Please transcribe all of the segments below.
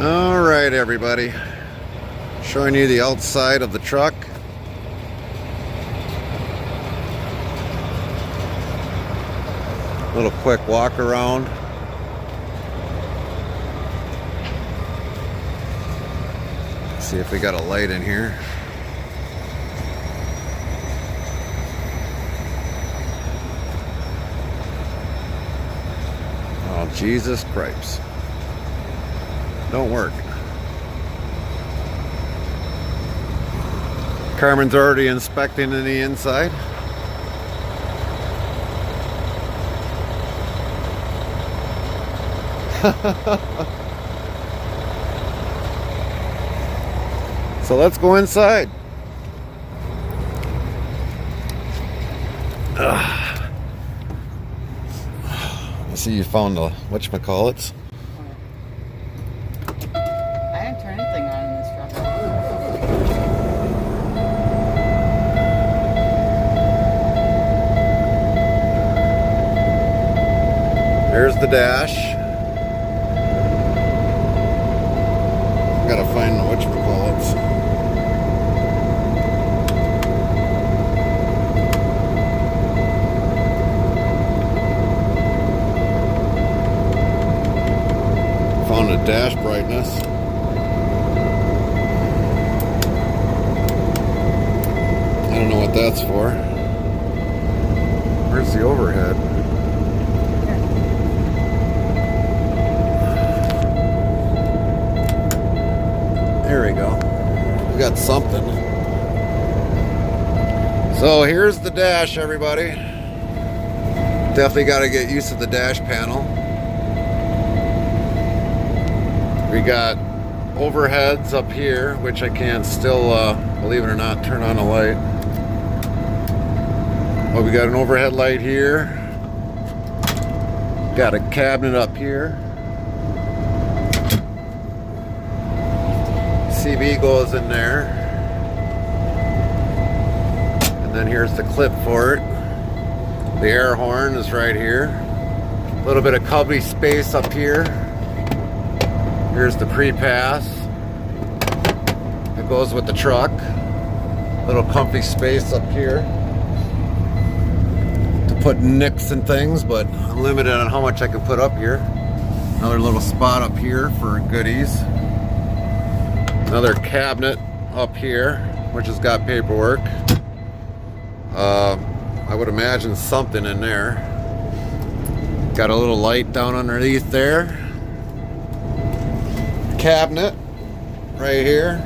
All right, everybody. Showing you the outside of the truck. Little quick walk around. See if we got a light in here. Oh, Jesus Christ. Don't work. Carmen's already inspecting in the inside. So let's go inside. I see you found the whatchamacallits. I didn't turn anything on in this truck. There's the dash. Gotta find the whatchamacallits. Found the dash brightness. I don't know what that's for. Where's the overhead? There we go. We got something. So here's the dash, everybody. Definitely got to get used to the dash panel. We got overheads up here, which I can still, believe it or not, turn on a light. But we got an overhead light here. Got a cabinet up here. CB goes in there. And then here's the clip for it. The air horn is right here. A little bit of cubby space up here. Here's the pre-pass. It goes with the truck. Little comfy space up here to put nicks and things, but I'm limited on how much I can put up here. Another little spot up here for goodies. Another cabinet up here, which has got paperwork. I would imagine something in there. Got a little light down underneath there. Cabinet right here.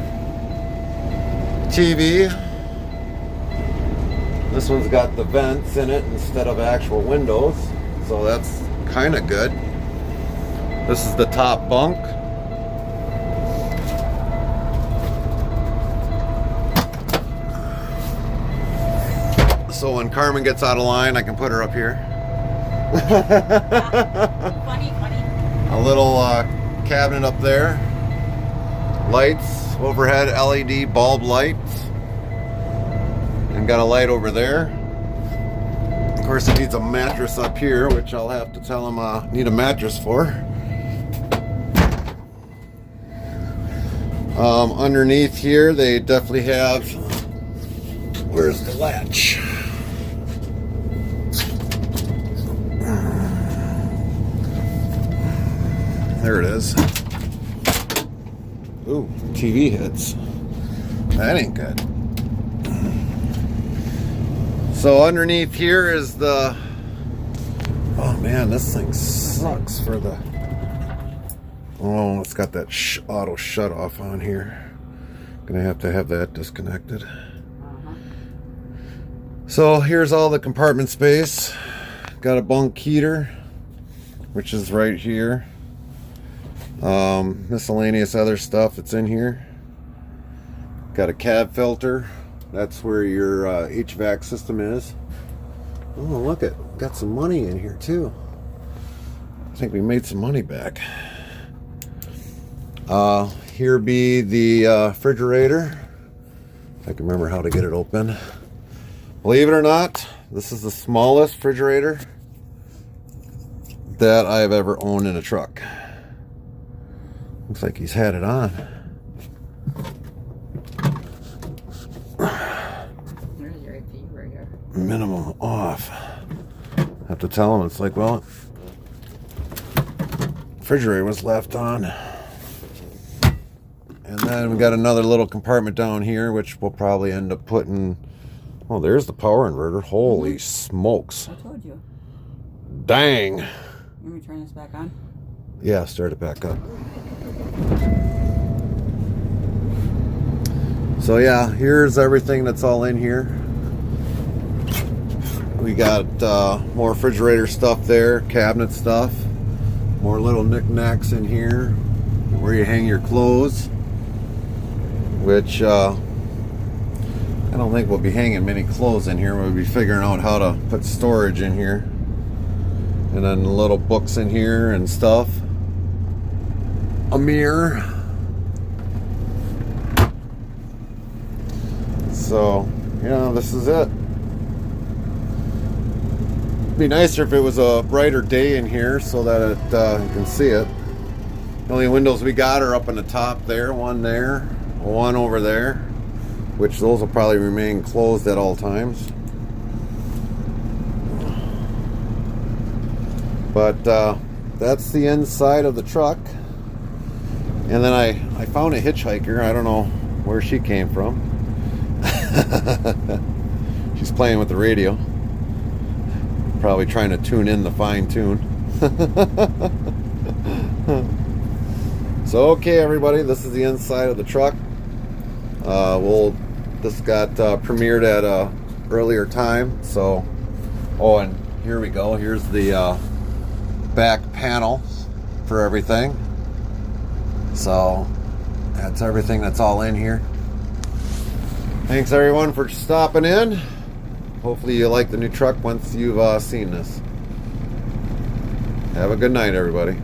TV. This one's got the vents in it instead of actual windows, so that's kind of good. This is the top bunk. So when Carmen gets out of line, I can put her up here. Funny. A little cabinet up there. Lights, overhead LED bulb lights. And got a light over there. Of course, it needs a mattress up here, which I'll have to tell him I need a mattress for. Underneath here, they definitely have... Where's the latch? There it is. Ooh, TV hits. That ain't good. So underneath here is the... Oh man, this thing sucks for the... Oh, it's got that auto shut off on here. Gonna have to have that disconnected. So here's all the compartment space. Got a bunk heater, which is right here. Miscellaneous other stuff that's in here. Got a cab filter. That's where your HVAC system is. Oh, look it. Got some money in here too. I think we made some money back. Here be the refrigerator. I can remember how to get it open. Believe it or not, this is the smallest refrigerator that I've ever owned in a truck. Looks like he's had it on. Where's your IP right here? Minimum off. Have to tell him, it's like, well, refrigerator was left on. And then we got another little compartment down here, which we'll probably end up putting. Oh, there's the power inverter. Holy smokes. I told you. Dang. Let me turn this back on. Yeah, start it back up. So yeah, here's everything that's all in here. We got more refrigerator stuff there, cabinet stuff, more little knickknacks in here where you hang your clothes, which I don't think we'll be hanging many clothes in here. We'll be figuring out how to put storage in here. And then little books in here and stuff. A mirror. So, yeah, this is it. It'd be nicer if it was a brighter day in here so that you can see it. The only windows we got are up in the top there, one over there, which those will probably remain closed at all times. But that's the inside of the truck. And then I found a hitchhiker. I don't know where she came from. She's playing with the radio. Probably trying to tune in the fine tune. So okay, everybody, this is the inside of the truck. This got premiered at a earlier time. So, oh, and here we go. Here's the back panel for everything. So that's everything that's all in here. Thanks everyone for stopping in. Hopefully you like the new truck once you've seen this. Have a good night, everybody.